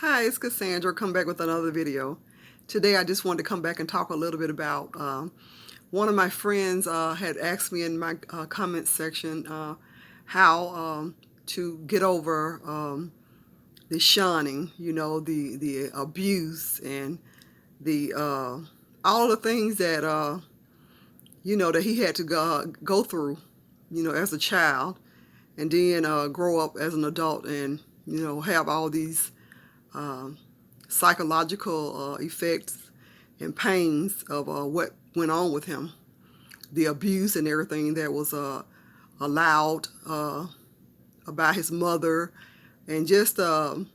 Hi, it's Cassandra. Come back with another video. Today I just wanted to come back and talk a little bit about one of my friends had asked me in my comment section how to get over the shunning, the abuse and the all the things that that he had to go through, as a child, and then grow up as an adult and have all these um, psychological effects and pains of what went on with him, the abuse and everything that was allowed by his mother, and just the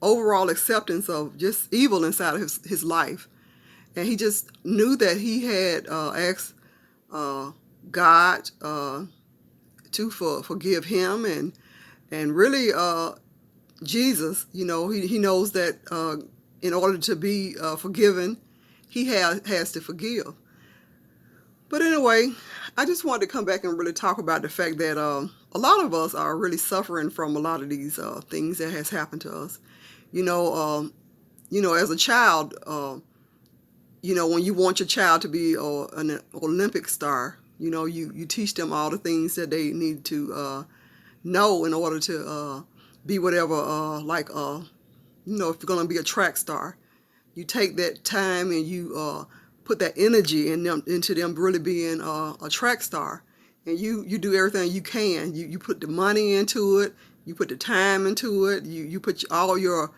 overall acceptance of just evil inside of his life. And he just knew that he had asked God to forgive him and really Jesus, he knows that in order to be forgiven, he has to forgive. But anyway, I just wanted to come back and really talk about the fact that a lot of us are really suffering from a lot of these things that has happened to us. You know, as a child, when you want your child to be an Olympic star, you teach them all the things that they need to know in order to be whatever, if you're going to be a track star, you take that time and you put that energy into them really being a track star. And you do everything you can. You put the money into it, you put the time into it, you put all your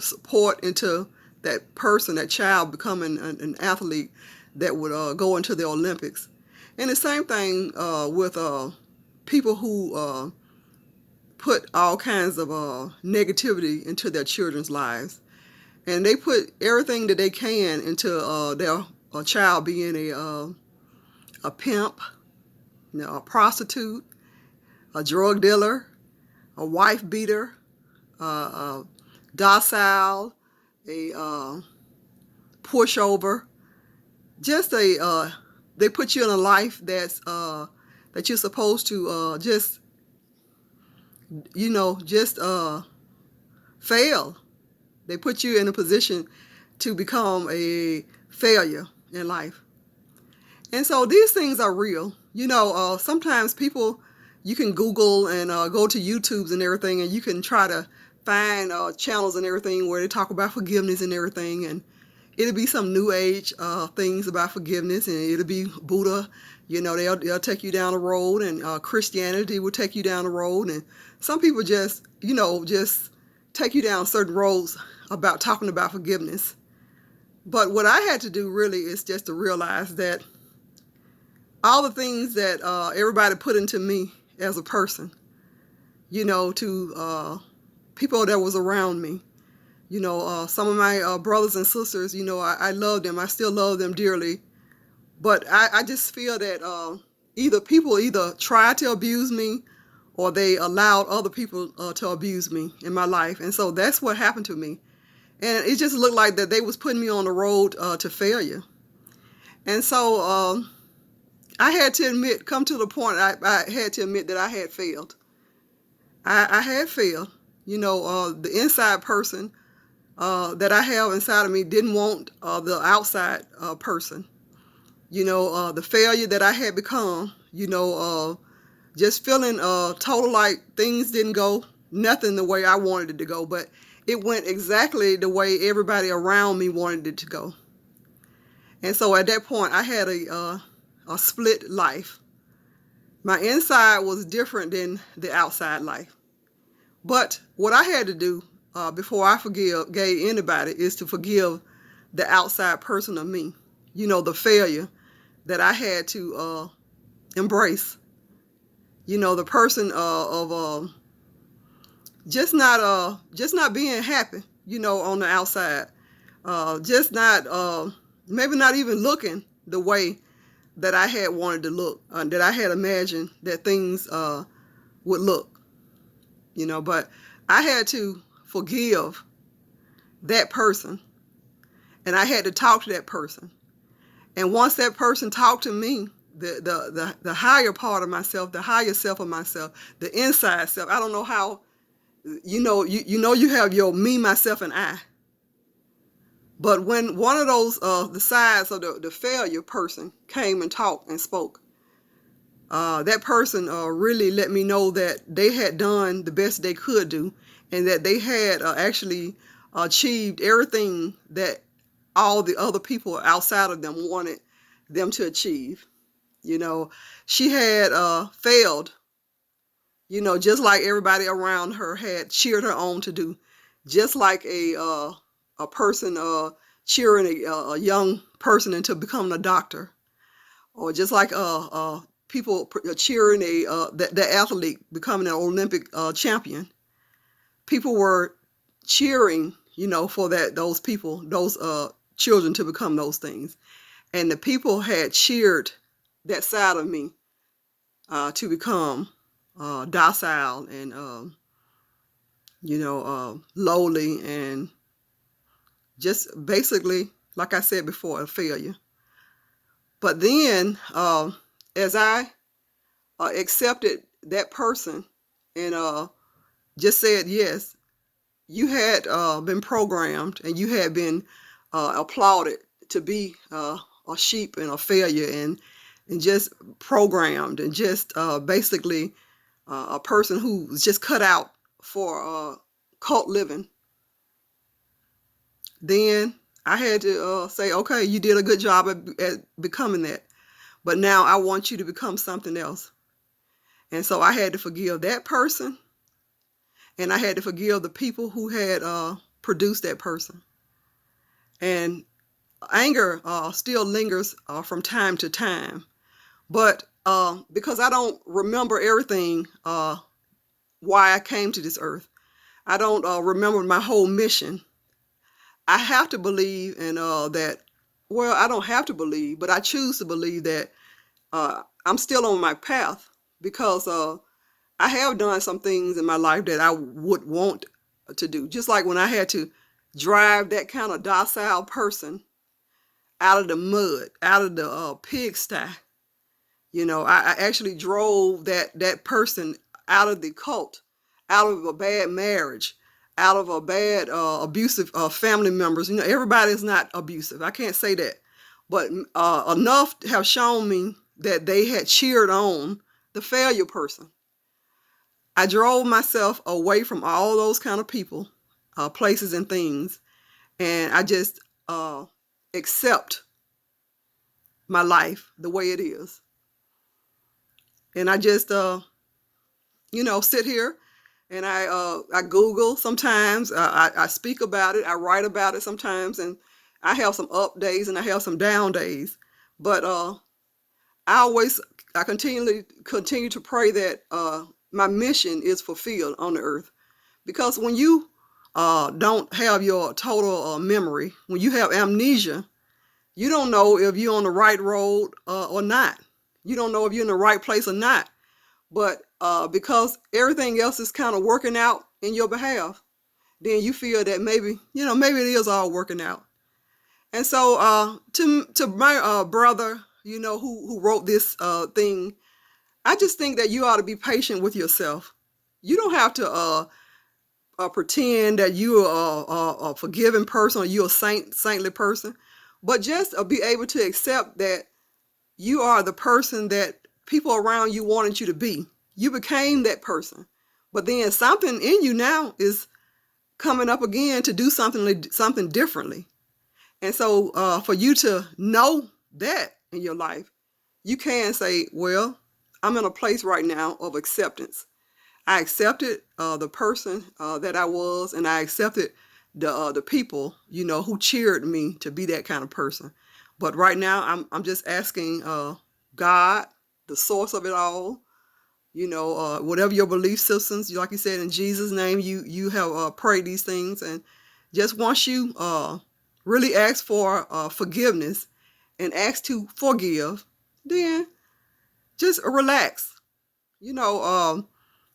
support into that person, that child becoming an athlete that would go into the Olympics. And the same thing with people who put all kinds of negativity into their children's lives. And they put everything that they can into their child being a pimp, a prostitute, a drug dealer, a wife beater, a docile, a pushover. Just they put you in a life that you're supposed to just fail. They put you in a position to become a failure in life. And so these things are real. Sometimes people, you can Google and go to YouTubes and everything, and you can try to find channels and everything where they talk about forgiveness and everything. And it'll be some new age things about forgiveness, and it'll be Buddha. They'll take you down the road, and Christianity will take you down the road. And some people just take you down certain roads about talking about forgiveness. But what I had to do really is just to realize that all the things that everybody put into me as a person, to people that was around me, some of my brothers and sisters, I love them. I still love them dearly. But I just feel that either people tried to abuse me or they allowed other people to abuse me in my life. And so that's what happened to me. And it just looked like that they was putting me on the road to failure. And so I had to come to the point, I had to admit that I had failed. I had failed. The inside person that I have inside of me didn't want the outside person. The failure that I had become, just feeling total like things didn't go nothing the way I wanted it to go, but it went exactly the way everybody around me wanted it to go. And so at that point, I had a split life. My inside was different than the outside life. But what I had to do before I gave anybody is to forgive the outside person of me, the failure that I had to embrace. The person of just not being happy, on the outside, just not maybe not even looking the way that I had wanted to look, that I had imagined that things would look, But I had to forgive that person, and I had to talk to that person. And once that person talked to me, the higher part of myself, the higher self of myself, the inside self, I don't know how You have your me, myself, and I. But when one of those the sides of the failure person came and talked and spoke, that person really let me know that they had done the best they could do, and that they had actually achieved everything that all the other people outside of them wanted them to achieve. You know, she had failed, just like everybody around her had cheered her on to do, just like a person cheering a young person into becoming a doctor, or just like people cheering the athlete becoming an Olympic champion. People were cheering, for those people, those children to become those things, and the people had cheered that side of me to become docile and lowly, and just basically, like I said before, a failure. But then, as I accepted that person and just said yes, you had been programmed and you had been applauded to be a sheep and a failure, and just programmed, and just basically a person who was just cut out for cult living. Then I had to say, okay, you did a good job at becoming that, but now I want you to become something else. And so I had to forgive that person, and I had to forgive the people who had produced that person. And anger still lingers from time to time, but because I don't remember everything, why I came to this earth, I don't remember my whole mission. I have to believe in that. Well, I don't have to believe, but I choose to believe that I'm still on my path, because I have done some things in my life that I would want to do. Just like when I had to drive that kind of docile person out of the mud, out of the pigsty. I actually drove that person out of the cult, out of a bad marriage, out of a bad abusive family members. Everybody is not abusive. I can't say that. But enough have shown me that they had cheered on the failure person. I drove myself away from all those kind of people, places, and things, and I just accept my life the way it is. And I just, sit here and I Google sometimes. I speak about it. I write about it sometimes, and I have some up days and I have some down days. But I continue to pray that my mission is fulfilled on the earth, because when you don't have your total memory, when you have amnesia, you don't know if you're on the right road or not. You don't know if you're in the right place or not. But because everything else is kind of working out in your behalf, then you feel that maybe it is all working out. And so to my brother, who wrote this thing, I just think that you ought to be patient with yourself. You don't have to pretend that you are a forgiving person, or you're a saintly person, but just be able to accept that you are the person that people around you wanted you to be. You became that person, but then something in you now is coming up again to do something differently. And so for you to know that in your life, you can say, well, I'm in a place right now of acceptance. I accepted the person that I was, and I accepted the people, who cheered me to be that kind of person. But right now, I'm just asking God, the source of it all, whatever your belief systems, like you said, in Jesus' name, you have prayed these things, and just once you really ask for forgiveness and ask to forgive, then just relax.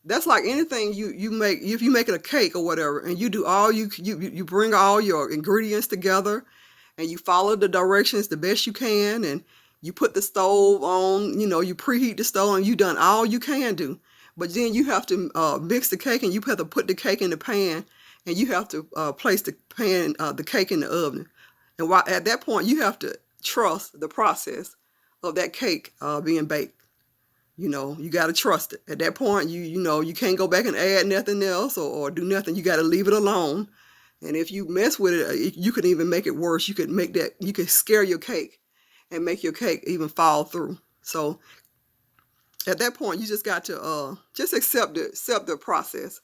That's like anything you make. If you make it a cake or whatever, and you do all you bring all your ingredients together, and you follow the directions the best you can, and you put the stove on, you preheat the stove, and you done all you can do. But then you have to mix the cake, and you have to put the cake in the pan, and you have to place the cake in the oven. And while at that point, you have to trust the process of that cake being baked. You got to trust it. At that point, you can't go back and add nothing else or do nothing. You got to leave it alone. And if you mess with it, you could even make it worse. You could scare your cake and make your cake even fall through. So at that point, you just got to just accept the process.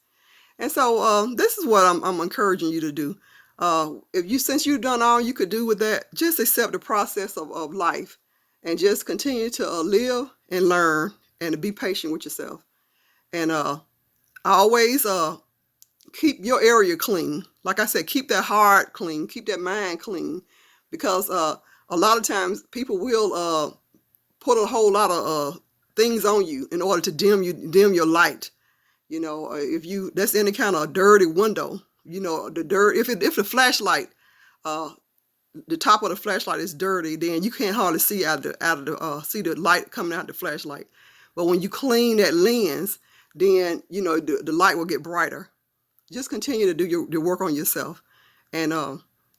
And so this is what I'm encouraging you to do. Since you've done all you could do with that, just accept the process of life, and just continue to live and learn and to be patient with yourself. And always keep your area clean. Like I said, keep that heart clean, keep that mind clean, because a lot of times people will put a whole lot of things on you in order to dim your light. If that's any kind of dirty window, the dirt. If the flashlight, the top of the flashlight is dirty, then you can't hardly see see the light coming out the flashlight. But when you clean that lens, then the light will get brighter. Just continue to do your work on yourself, and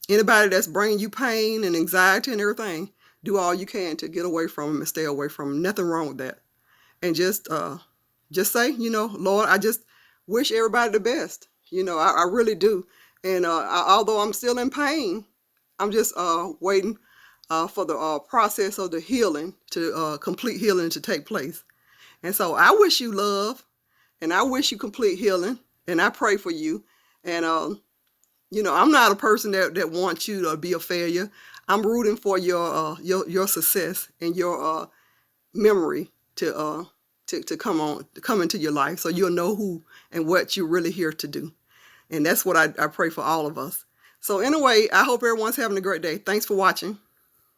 anybody that's bringing you pain and anxiety and everything, do all you can to get away from them and stay away from them. Nothing wrong with that. And just say, Lord, I just wish everybody the best. I really do. And although I'm still in pain, I'm just waiting for the process of the healing complete healing to take place. And so I wish you love, and I wish you complete healing, and I pray for you. And I'm not a person that wants you to be a failure. I'm rooting for your success and your memory to come into your life, so you'll know who and what you're really here to do. And that's what I pray for all of us. So anyway, I hope everyone's having a great day. Thanks for watching.